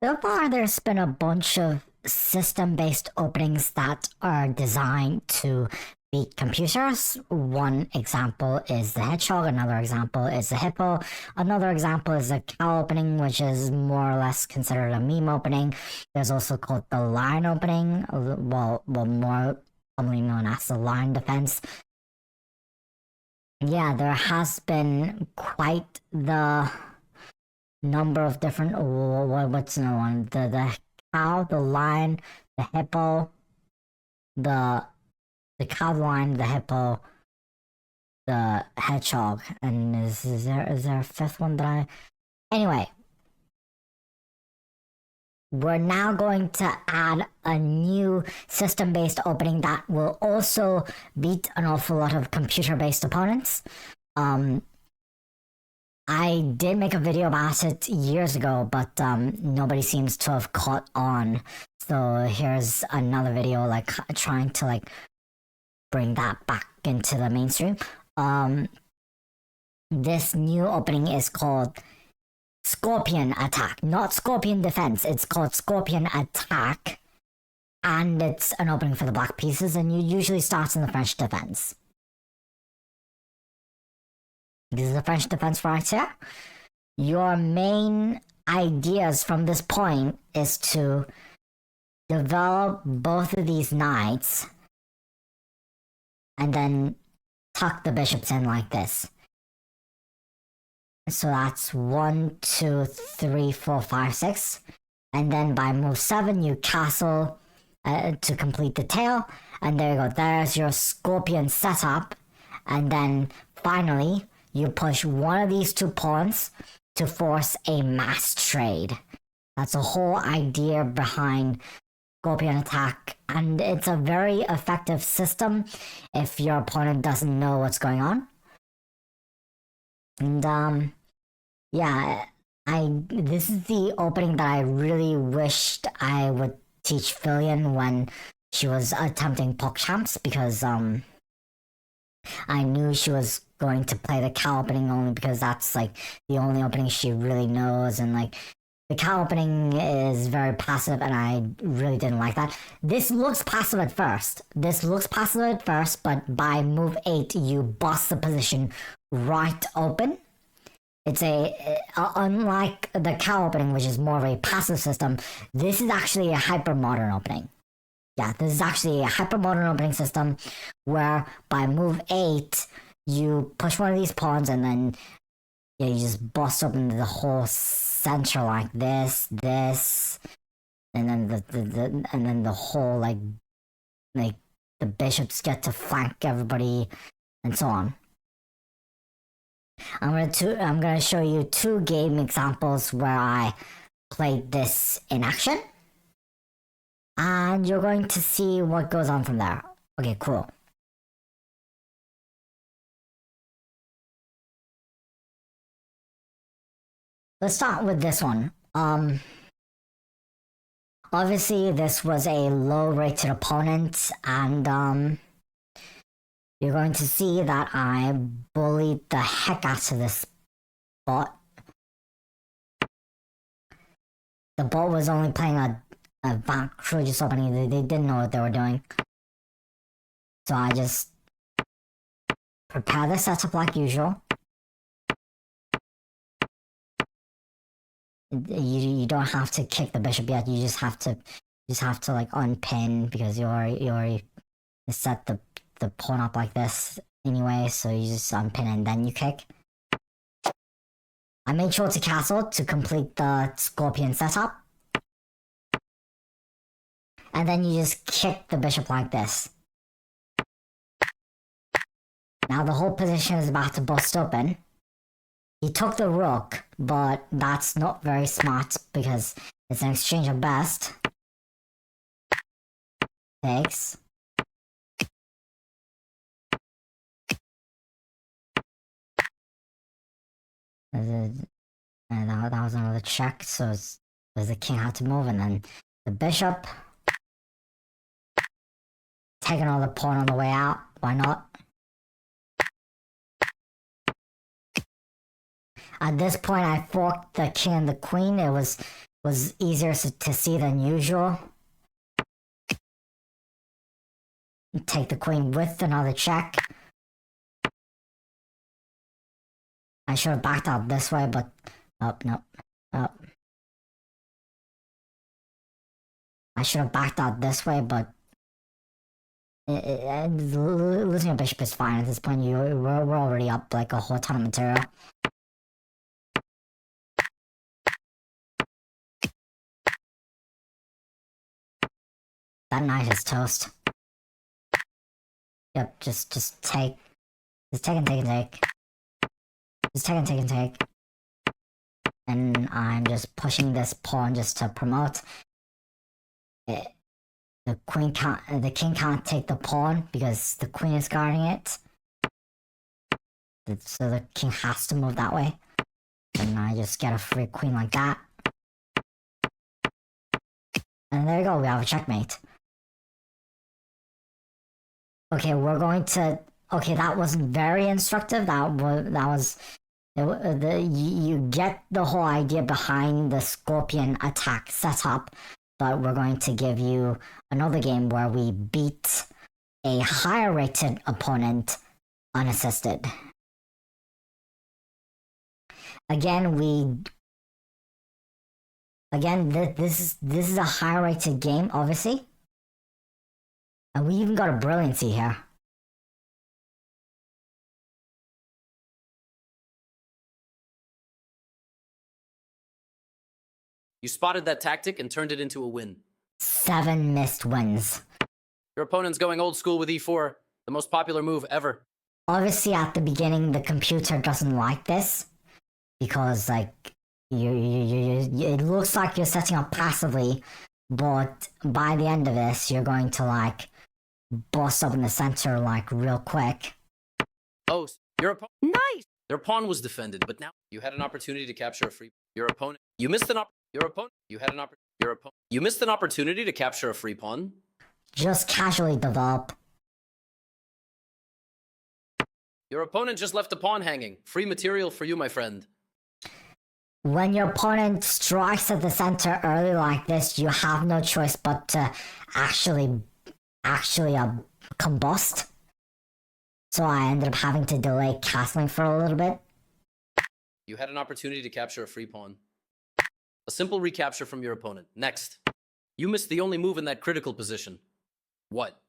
So far, there's been a bunch of system-based openings that are designed to beat computers. One example is the hedgehog, another example is the hippo, another example is the cow opening, which is more or less considered a meme opening. There's also called the lion opening, more commonly known as the lion defense. Yeah, there has been quite the number of different what's another one, the cow, the lion, the hippo, the cow, the lion, the hippo, the hedgehog, and is there a fifth one that I anyway. We're now going to add a new system-based opening that will also beat an awful lot of computer-based opponents. I did make a video about it years ago, but nobody seems to have caught on. So here's another video, like trying to like bring that back into the mainstream. This new opening is called Scorpion Attack, not Scorpion Defense. It's called Scorpion Attack, and it's an opening for the black pieces, and you usually start in the French defense. This is the French defense right here. Your main ideas from this point is to develop both of these knights and then tuck the bishops in like this. So that's 1, 2, 3, 4, 5, 6. And then by move 7, you castle to complete the tail. And there you go. There's your scorpion setup. And then finally, you push one of these two pawns to force a mass trade. That's the whole idea behind Scorpion Attack, and it's a very effective system if your opponent doesn't know what's going on. And yeah, this is the opening that I really wished I would teach Fillion when she was attempting PogChamps, because I knew she was going to play the cow opening only because that's like the only opening she really knows, and like the cow opening is very passive, and I really didn't like that. This looks passive at first. But by move 8, you boss the position right open. It's unlike the cow opening, which is more of a passive system, this is actually a hypermodern opening. Yeah, this is actually a hypermodern opening system where by move 8, you push one of these pawns and then you just bust open the whole center like this, and then the whole like the bishops get to flank everybody and so on. I'm gonna show you 2 game examples where I played this in action, and you're going to see what goes on from there. Okay, cool. Let's start with this one. Obviously this was a low-rated opponent, and you're going to see that I bullied the heck out of this bot. The bot was only playing a Cruises opening. They didn't know what they were doing. So I just prepare the setup like usual. You don't have to kick the bishop yet. You just have to like unpin, because you already set the pawn up like this anyway. So you just unpin and then you kick. I made sure to castle to complete the scorpion setup, and then you just kick the bishop like this. Now the whole position is about to bust open. He took the rook, but that's not very smart because it's an exchange of best. Takes. And that was another check, so the king had to move, and then the bishop. Taking all the pawn on the way out, why not? At this point, I forked the king and the queen. It was was easier to see than usual. Take the queen with another check. I should have backed out this way, but... Oh, no. Oh. I should have backed out this way, but... losing a bishop is fine at this point. We're already up like a whole ton of material. That knight is toast. Yep, just take. Just take and take and take. Just take and take and take. And I'm just pushing this pawn just to promote. The king can't take the pawn because the queen is guarding it. So the king has to move that way. And I just get a free queen like that. And there you go, we have a checkmate. Okay, we're going to... Okay, that wasn't very instructive. You get the whole idea behind the scorpion attack setup, but we're going to give you another game where we beat a higher rated opponent unassisted. Again, this is a higher rated game, obviously. And we even got a brilliancy here. You spotted that tactic and turned it into a win. 7 missed wins. Your opponent's going old school with e4, the most popular move ever. Obviously, at the beginning, the computer doesn't like this because, like, it looks like you're setting up passively, but by the end of this, you're going to, like, bust up in the center, like, real quick. Oh, your opponent... Nice! Their pawn was defended, but now you had an opportunity to capture a free... Your opponent... You missed an Your opponent... You had an You missed an opportunity to capture a free pawn? Just casually develop. Your opponent just left a pawn hanging. Free material for you, my friend. When your opponent strikes at the center early like this, you have no choice but to actually combust. So I ended up having to delay castling for a little bit. You had an opportunity to capture a free pawn. A simple recapture from your opponent. Next. You missed the only move in that critical position. What?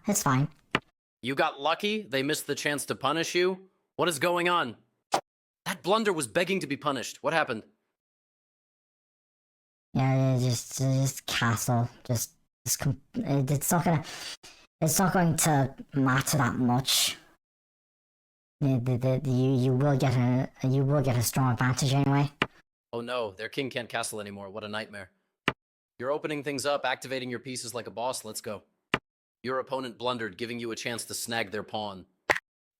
It's fine. You got lucky? They missed the chance to punish you? What is going on? That blunder was begging to be punished. What happened? Yeah, just castle. It's not going to matter that much. You will get a strong advantage anyway. Oh no, their king can't castle anymore. What a nightmare. You're opening things up, activating your pieces like a boss. Let's go. Your opponent blundered, giving you a chance to snag their pawn.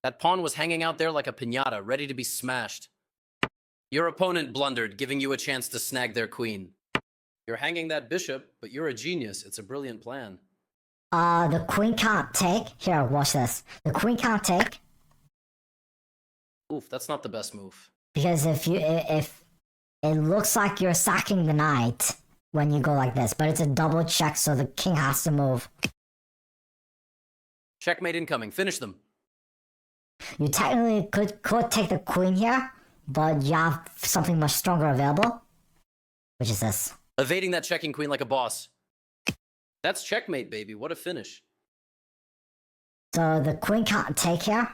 That pawn was hanging out there like a piñata, ready to be smashed. Your opponent blundered, giving you a chance to snag their queen. You're hanging that bishop, but you're a genius. It's a brilliant plan. The queen can't take. Here, watch this. The queen can't take. Oof, that's not the best move. Because if it looks like you're sacking the knight when you go like this, but it's a double check, so the king has to move. Checkmate incoming. Finish them. You technically could take the queen here, but you have something much stronger available, which is this. Evading that checking queen like a boss. That's checkmate, baby. What a finish. So the queen can't take here.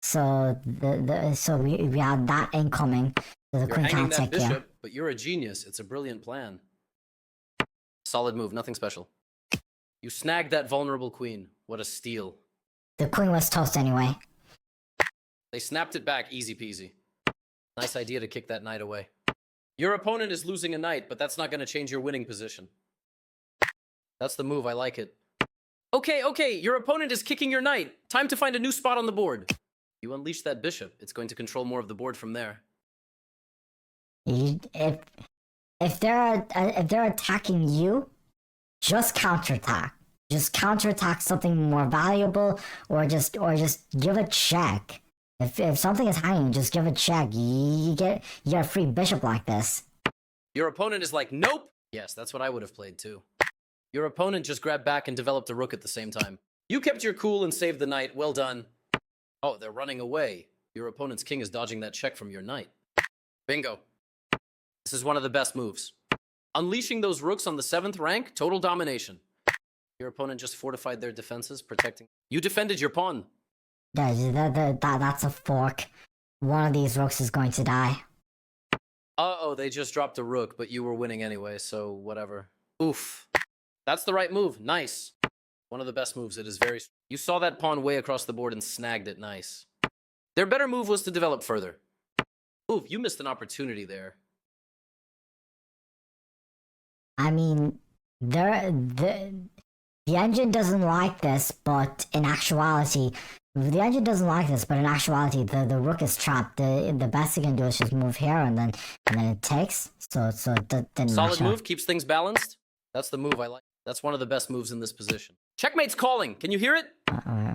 So we have that incoming. So the queen can't take bishop, here. But you're a genius. It's a brilliant plan. Solid move. Nothing special. You snagged that vulnerable queen. What a steal. The queen was toast anyway. They snapped it back. Easy peasy. Nice idea to kick that knight away. Your opponent is losing a knight, but that's not going to change your winning position. That's the move. I like it. Okay. Your opponent is kicking your knight. Time to find a new spot on the board. You unleash that bishop. It's going to control more of the board from there. If they're attacking you, just counterattack. Just counterattack something more valuable, or just give a check. If something is hanging, just give a check. You get a free bishop like this. Your opponent is like, nope. Yes, that's what I would have played too. Your opponent just grabbed back and developed a rook at the same time. You kept your cool and saved the knight. Well done. Oh, they're running away. Your opponent's king is dodging that check from your knight. Bingo. This is one of the best moves. Unleashing those rooks on the 7th rank, total domination. Your opponent just fortified their defenses, protecting. You defended your pawn. That's a fork. One of these rooks is going to die. Uh-oh, they just dropped a rook, but you were winning anyway, so whatever. Oof. That's the right move. Nice. One of the best moves. It is very... You saw that pawn way across the board and snagged it. Nice. Their better move was to develop further. Oof, you missed an opportunity there. I mean, the engine doesn't like this, but in actuality, the rook is trapped. The best you can do is just move here, and then it takes. So it didn't Solid matter. move, keeps things balanced. That's the move I like. That's one of the best moves in this position. Checkmate's calling. Can you hear it?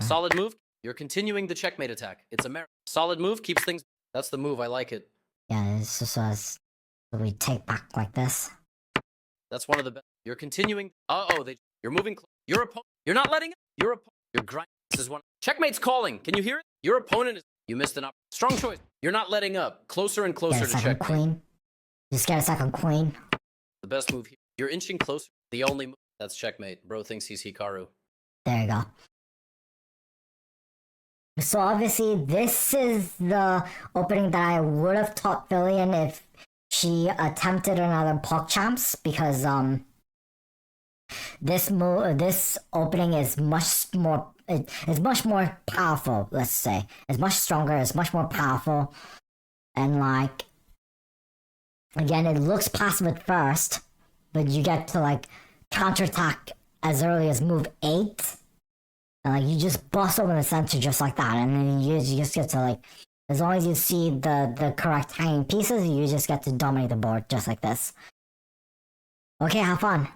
Solid move. You're continuing the checkmate attack. It's a merit. Solid move, keeps things... That's the move. I like it. Yeah, it's just so we take back like this. That's one of the best. You're continuing... You're moving... Your opponent... You're not letting it. Your opponent... You're grinding. This is one... Checkmate's calling. Can you hear it? Your opponent is... You missed an up. Strong choice. You're not letting up. Closer and closer to checkmate. Queen. Just get a second queen. The best move here. You're inching closer. The only move... That's checkmate. Bro thinks he's Hikaru. There you go. So obviously, this is the opening that I would have taught Fillion if she attempted another PogChamps, because this opening is much more powerful. Let's say it's much stronger. It's much more powerful, and like again, it looks passive at first, but you get to counterattack as early as move 8. And you just bust open the center just like that, and then you just get to as long as you see the correct hanging pieces, you just get to dominate the board just like this. Okay, have fun.